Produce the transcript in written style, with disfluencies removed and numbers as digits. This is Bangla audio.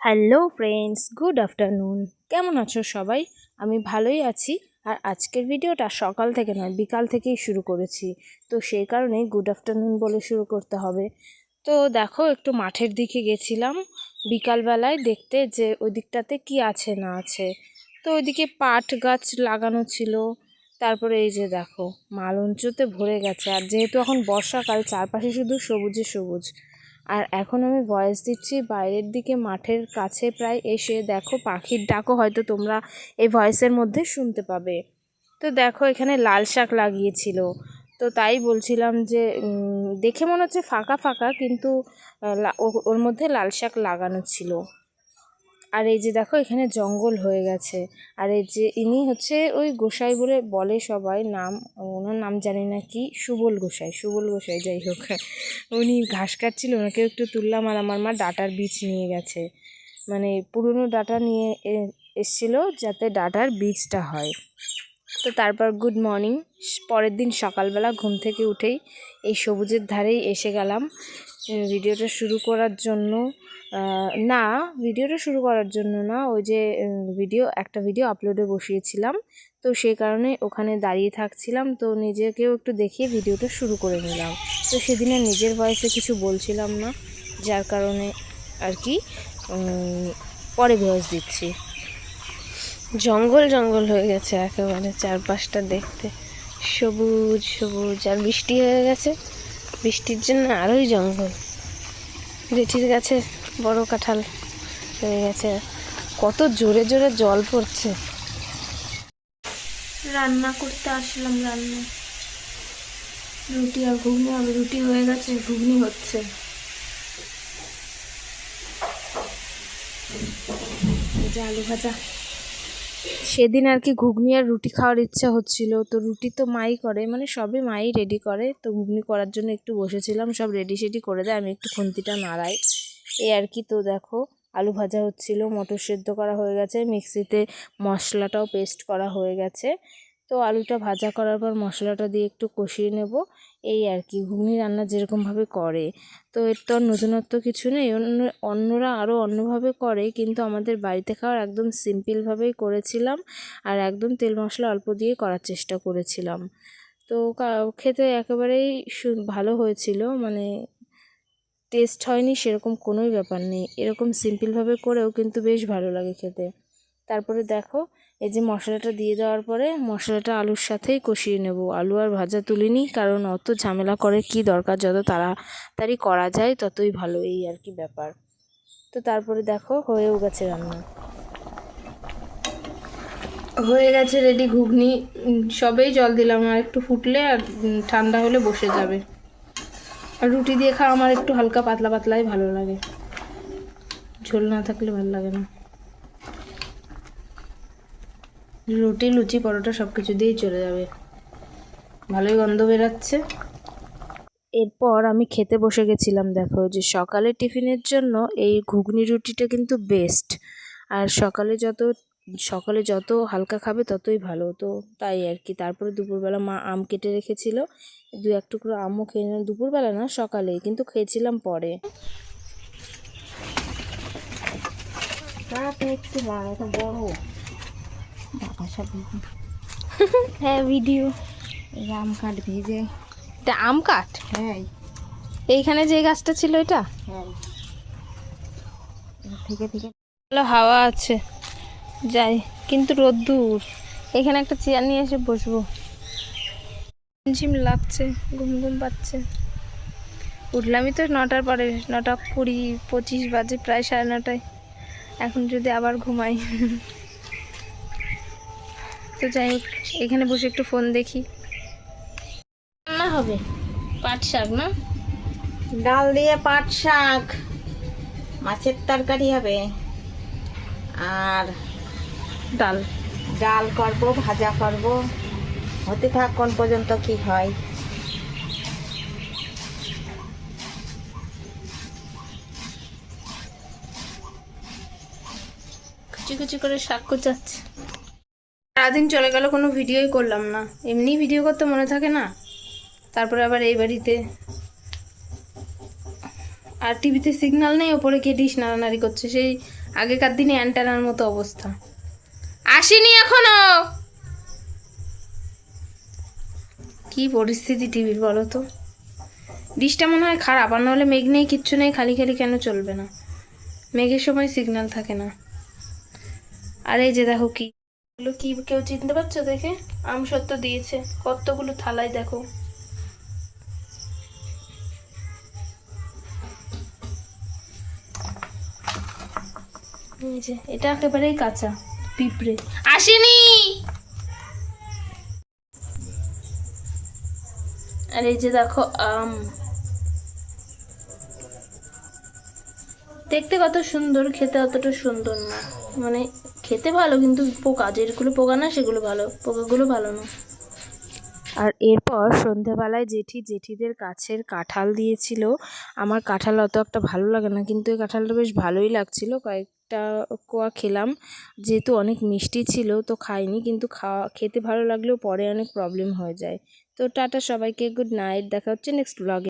Hello friends, good afternoon. কেমন আছো সবাই? আমি ভালোই আছি। আর আজকের ভিডিওটা সকাল থেকে নয়, বিকাল থেকেই শুরু করেছি। তো সেই কারণেই গুড আফটারনুন বলে শুরু করতে হবে। তো দেখো, একটু মাঠের দিকে গেছিলাম বিকালবেলায় দেখতে যে ওই দিকটাতে কি আছে না আছে। তো ওইদিকে পাট গাছ লাগানো ছিল। তারপরে এই যে দেখো, মালঞ্চতে ভরে গেছে। আর যেহেতু এখন বর্ষাকাল, চারপাশে শুধু সবুজে সবুজ। আর এখন আমি ভয়েস দিচ্ছি বাইরের দিকে, মাঠের কাছে প্রায় এসে। দেখো, পাখির ডাকও হয়তো তোমরা এই ভয়েসের মধ্যে শুনতে পাবে। তো দেখো, এখানে লাল শাক লাগিয়েছিল। তো তাই বলছিলাম যে দেখে মনে হচ্ছে ফাঁকা ফাঁকা, কিন্তু ওর মধ্যে লাল শাক লাগানো ছিল। আর এই যে দেখো, এখানে জঙ্গল হয়ে গেছে। আর এই যে ইনি হচ্ছে ওই গোসাই বলে সবাই, নাম ওনার নাম জানি না কি, সুবল গোসাই যাই হোক। উনি ঘাস কাটছিল, ওনাকে একটু তুললাম। আর আমার মা ডাঁটার বীজ নিয়ে গেছে, মানে পুরনো ডাঁটা নিয়ে এসছিল যাতে ডাঁটার বীজটা হয়। তো তারপর গুড মর্নিং, পরের দিন সকালবেলা ঘুম থেকে উঠেই এই সবুজের ধারেই এসে গেলাম ভিডিওটা শুরু করার জন্য। ভিডিওটা শুরু করার জন্য না, ওই যে একটা ভিডিও আপলোডে বসিয়েছিলাম, তো সেই কারণে ওখানে দাঁড়িয়ে থাকছিলাম। তো নিজেকেও একটু দেখিয়ে ভিডিওটা শুরু করে নিলাম। তো সেদিনে নিজের ভয়েসে কিছু বলছিলাম না, যার কারণে আর কি পরে ভয়েস দিচ্ছি। জঙ্গল জঙ্গল হয়ে গেছে একেবারে চারপাশটা, দেখতে সবুজ সবুজ। আর বৃষ্টি হয়ে গেছে, বৃষ্টির জন্য আরোই জঙ্গল। জেঠির গাছে বড় কাঁঠাল হয়ে গেছে, কত জোরে জোরে জল পড়ছে। রান্না করতে আসলাম, রুটি আর ঘুগনি হবে। রুটি হয়ে গেছে, ঘুগনি হচ্ছে। আলু ভাজা, সেদিন আর কি ঘুগনি আর রুটি খাওয়ার ইচ্ছা হচ্ছিল। তো রুটি তো মাই করে, মানে সবই মাই রেডি করে। তো ঘুগনি করার জন্য একটু বসেছিলাম, সব রেডি সেডি করে দেয়, আমি একটু খুন্তিটা নাড়াই, এই আর কি। তো দেখো, আলু ভাজা হচ্ছিল, মটর সেদ্ধ করা হয়ে গেছে, মিক্সিতে মশলাটাও পেস্ট করা হয়ে গেছে। তো আলুটা ভাজা করার পর মশলাটা দিয়ে একটু কষিয়ে নেব, এই আর কি। ঘুগনি রান্না যেরকমভাবে করে, তো এর তো আর নতুনত্ব কিছু নেই। অন্যরা আরও অন্যভাবে করে, কিন্তু আমাদের বাড়িতে খাওয়ার একদম সিম্পলভাবেই করেছিলাম। আর একদম তেল মশলা অল্প দিয়ে করার চেষ্টা করেছিলাম। তো খেতে একেবারেই ভালো হয়েছিল, মানে টেস্ট হয়নি সেরকম কোনোই ব্যাপার নেই। এরকম সিম্পলভাবে করেও কিন্তু বেশ ভালো লাগে খেতে। তারপরে দেখো, এই যে মশলাটা দিয়ে দেওয়ার পরে মশলাটা আলুর সাথেই কষিয়ে নেব। আলু আর ভাজা তুলিনি, কারণ অত ঝামেলা করে কি দরকার, যত তাড়াতাড়ি করা যায় ততই ভালো, এই আর কি ব্যাপার। তো তারপরে দেখো, হয়েও গেছে রান্না, হয়ে গেছে রেডি ঘুগনি। সবেই জল দিলাম, আর একটু ফুটলে আর ঠান্ডা হলে বসে যাবে। আর রুটি দিয়ে খাওয়া আমার একটু হালকা পাতলা পাতলাই ভালো লাগে, ঝোল না থাকলে ভালো লাগে না। রুটি, লুচি, পরোটা সব কিছু দিয়েই চলে যাবে, ভালোই গন্ধ বেরাচ্ছে। এরপর আমি খেতে বসে গেছিলাম। দেখো, যে সকালে টিফিনের জন্য এই ঘুগনি রুটিটা কিন্তু বেস্ট। আর সকালে যত হালকা খাবে ততই ভালো। তো তাই আর কি। তারপরে দুপুরবেলা মা আম কেটে রেখেছিল, দু এক টুকরো আমও খেয়ে নিলাম। দুপুরবেলা না, সকালেই, কিন্তু খেয়েছিলাম পরে। একটু বড় হ্যাঁ, ভিডিও। আম কাঠ ভিজে, এটা আম কাঠ? হ্যাঁ, এইখানে যে গাছটা ছিল এটা, হ্যাঁ, থেকে থেকে ভালো হাওয়া আছে, যাই, কিন্তু রোদ্দুর। এখানে একটা চেয়ার নিয়ে এসে বসবো। ঝিম লাগছে, ঘুম ঘুম পাচ্ছে। উঠলামই তো 9টার পরে, 9:20-25 বাজে, প্রায় 9:30। এখন যদি আবার ঘুমাই। তো যাই হোক, এখানে বসে একটু ফোন দেখি। রান্না হবে পাট শাক, না ডাল দিয়ে পাট শাক, মাছের তরকারি হবে, আর ডাল ডাল করব, ভাজা করব। হতে থাক কোন পর্যন্ত কি হয়। কুচি কুচি করে শাক কুচাচ্ছে। সারাদিন চলে গেল, কোনো ভিডিওই করলাম না। এমনি ভিডিও করতে মনে থাকে না, তারপরে আবার এই বাড়িতে আর টিভিতে সিগন্যাল নেই, ওপরে গিয়ে ডিশ নাড়ানাড়ি করছে। সেই আগেকার দিনে অ্যান্টানার মতো অবস্থা। আসেনি এখনো। কি পরিস্থিতি টিভির বলো তো। ডিশটা মনে হয় খারাপ, আর নাহলে মেঘ নেই, কিচ্ছু নেই, খালি খালি কেন চলবে না? মেঘের সময় সিগন্যাল থাকে না। আর এই যে দেখো কি এগুলো, কি কেউ চিনতে পারছো দেখে? আমসত্ত্ব দিয়েছে কতগুলো থালায়, দেখো। এই যে এটা একেবারেই কাঁচা পিঁপড়ে। আসেনি। আর এই যে দেখো আম, দেখতে কত সুন্দর, খেতে অতটা সুন্দর না। মানে খেতে ভালো, কিন্তু পোকা, যেগুলো পোকা না সেগুলো ভালো, পোকাগুলো ভালো না। আর এরপর সন্ধেবেলায় জেঠিদের কাছের কাঁঠাল দিয়েছিল। আমার কাঁঠাল অত একটা ভালো লাগে না, কিন্তু এই কাঁঠালটা বেশ ভালোই লাগছিল। কয়েকটা কোয়া খেলাম, যেহেতু অনেক মিষ্টি ছিল তো খাইনি, কিন্তু খেতে ভালো লাগলেও পরে অনেক প্রবলেম হয়ে যায়। তো টাটা সবাইকে, গুড নাইট, দেখা হচ্ছে নেক্সট ব্লগে।